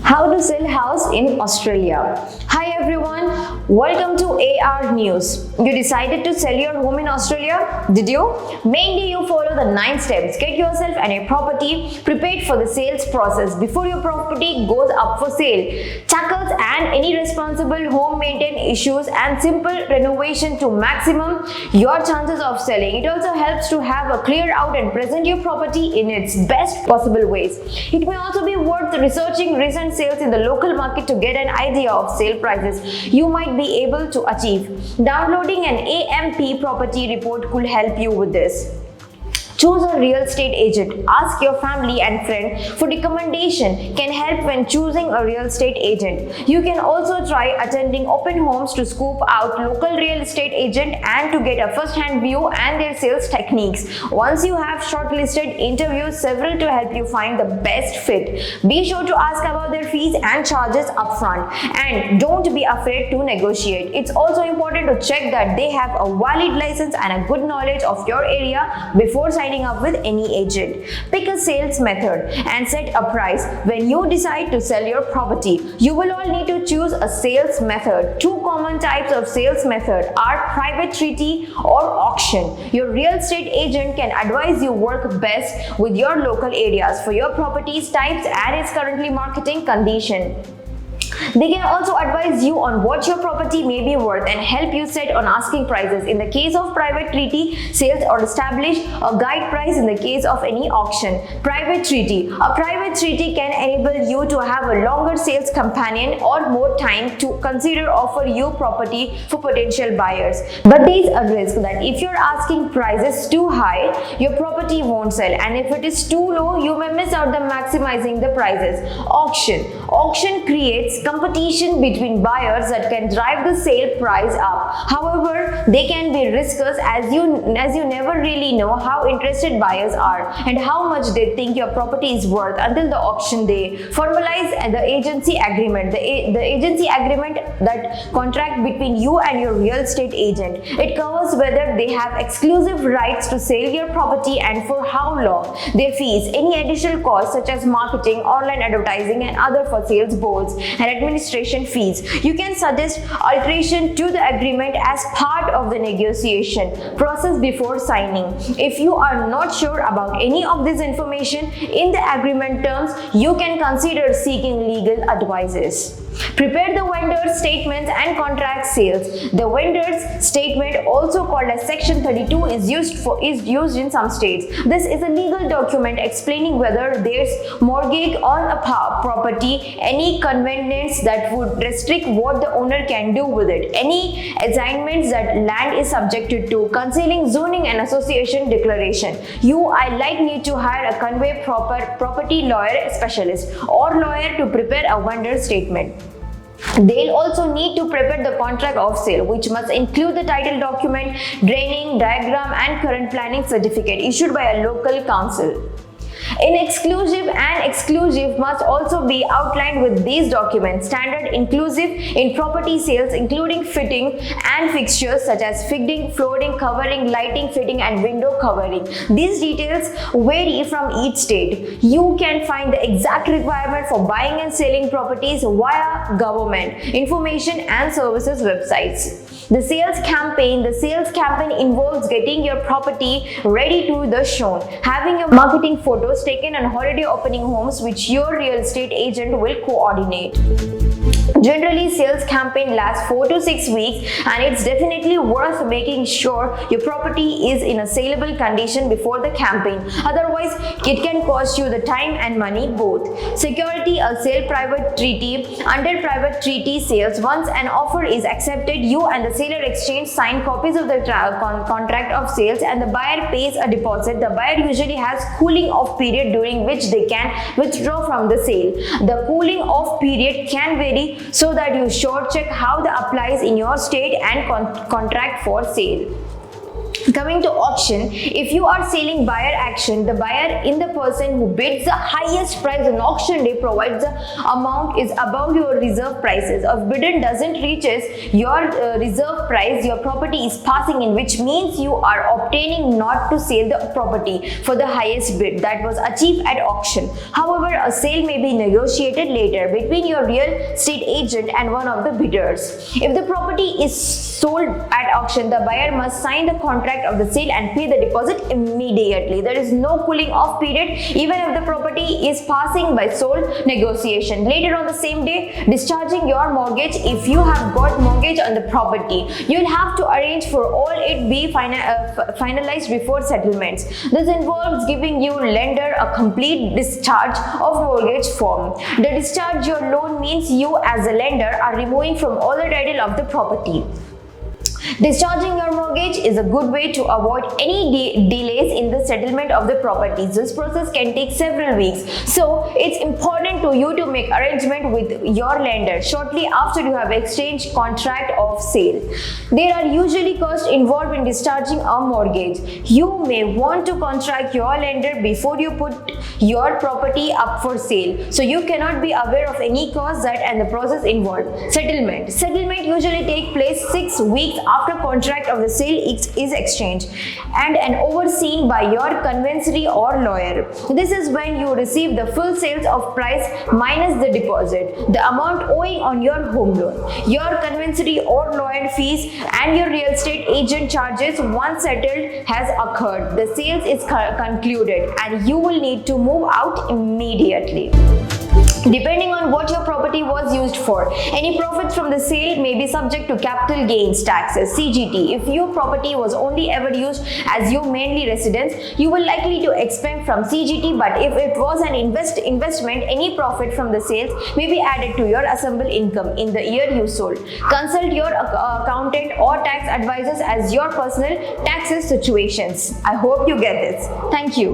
How to sell house in Australia. Hi everyone, welcome to AR News. You decided to sell your home in Australia, did you? Mainly you follow the 9 steps. Get yourself and your property prepared for the sales process before your property goes up for sale. Tackles and any responsible home maintenance issues and simple renovation to maximum your chances of selling. It also helps to have a clear out and present your property in its best possible ways. It may also be worth researching recent sales in the local market to get an idea of sale prices you might be able to achieve. Downloading an AMP property report could help you with this. Choose a real estate agent. Ask your family and friend for recommendation can help when choosing a real estate agent. You can also try attending open homes to scoop out local real estate agent and to get a first-hand view and their sales techniques. Once you have shortlisted, interview several to help you find the best fit. Be sure to ask about their fees and charges upfront and don't be afraid to negotiate. It's also important to check that they have a valid license and a good knowledge of your area before signing up with any agent. Pick a sales method and set a price when you decide to sell your property. You will all need to choose a sales method. Two common types of sales method are private treaty or auction. Your real estate agent can advise you work best with your local areas for your property's types and its currently marketing condition. They can also advise you on what your property may be worth and help you set on asking prices in the case of private treaty sales or establish a guide price in the case of any auction. Private treaty. A private treaty can enable you to have a longer sales companion or more time to consider offer you property for potential buyers. But there is a risk that if your asking price is too high, your property won't sell, and if it is too low, you may miss out on maximizing the prices. Auction. Auction creates competition between buyers that can drive the sale price up. However, they can be risky as you never really know how interested buyers are and how much they think your property is worth until the auction day. Formalize the agency agreement. The agency agreement, that contract between you and your real estate agent. It covers whether they have exclusive rights to sell your property and for how long. Their fees, any additional costs such as marketing, online advertising and other for sales boards and administration fees. You can suggest alteration to the agreement as part of the negotiation process before signing. If you are not sure about any of this information in the agreement terms, you can consider seeking legal advices. Prepare the vendor statements and contract sales. The vendor's statement, also called as Section 32, is used in some states. This is a legal document explaining whether there's mortgage on a property, any covenants that would restrict what the owner can do with it, any assignments that land is subjected to, concealing zoning and association declaration. I need to hire a convey property lawyer specialist or lawyer to prepare a vendor statement. They'll also need to prepare the contract of sale, which must include the title document, draining diagram and current planning certificate issued by a local council. Exclusive must also be outlined with these documents. Standard inclusive in property sales including fitting and fixtures such as fitting, flooring, covering, lighting, fitting and window covering. These details vary from each state. You can find the exact requirement for buying and selling properties via government information and services websites. The sales campaign involves getting your property ready to the shown, having your marketing photos taken on holiday opening homes which your real estate agent will coordinate. Generally, sales campaign lasts 4 to 6 weeks and it's definitely worth making sure your property is in a saleable condition before the campaign. Otherwise, it can cost you the time and money both. Security, a sale private treaty. Under private treaty sales, once an offer is accepted, you and the seller exchange sign copies of the contract of sales and the buyer pays a deposit. The buyer usually has cooling off period during which they can withdraw from the sale. The cooling off period can vary so that you sure check how the applies in your state and contract for sale. Coming to auction, if you are selling buyer action, the buyer in the person who bids the highest price on auction day provides the amount is above your reserve prices. If bidder doesn't reaches your reserve price, your property is passing in, which means you are obtaining not to sell the property for the highest bid that was achieved at auction. However, a sale may be negotiated later between your real estate agent and one of the bidders. If the property is sold at auction, the buyer must sign the contract of the sale and pay the deposit immediately. There is no cooling off period even if the property is passing by sole negotiation. Later on the same day, discharging your mortgage. If you have got mortgage on the property, you'll have to arrange for all it be finalized before settlements. This involves giving you lender a complete discharge of mortgage form. The discharge your loan means you as a lender are removing from all the title of the property. Discharging your mortgage is a good way to avoid any delays in the settlement of the properties. This process can take several weeks, so it's important to you to make arrangement with your lender shortly after you have exchanged contract of sale. There are usually costs involved in discharging a mortgage. You may want to contract your lender before you put your property up for sale, so you cannot be aware of any costs that and the process involved. Settlement usually take place 6 weeks after contract of the sale is exchanged and overseen by your conveyancing or lawyer. This is when you receive the full sales of price minus the deposit, the amount owing on your home loan, your conveyancing or lawyer fees, and your real estate agent charges. Once settled has occurred, the sales is concluded and you will need to move out immediately. Depending on what your property was used for, any profits from the sale may be subject to capital gains taxes (CGT). If your property was only ever used as your mainly residence, you will likely to exempt from CGT. But if it was an investment, any profit from the sales may be added to your assembled income in the year you sold. Consult your accountant or tax advisors as your personal taxes situations. I hope you get this. Thank you.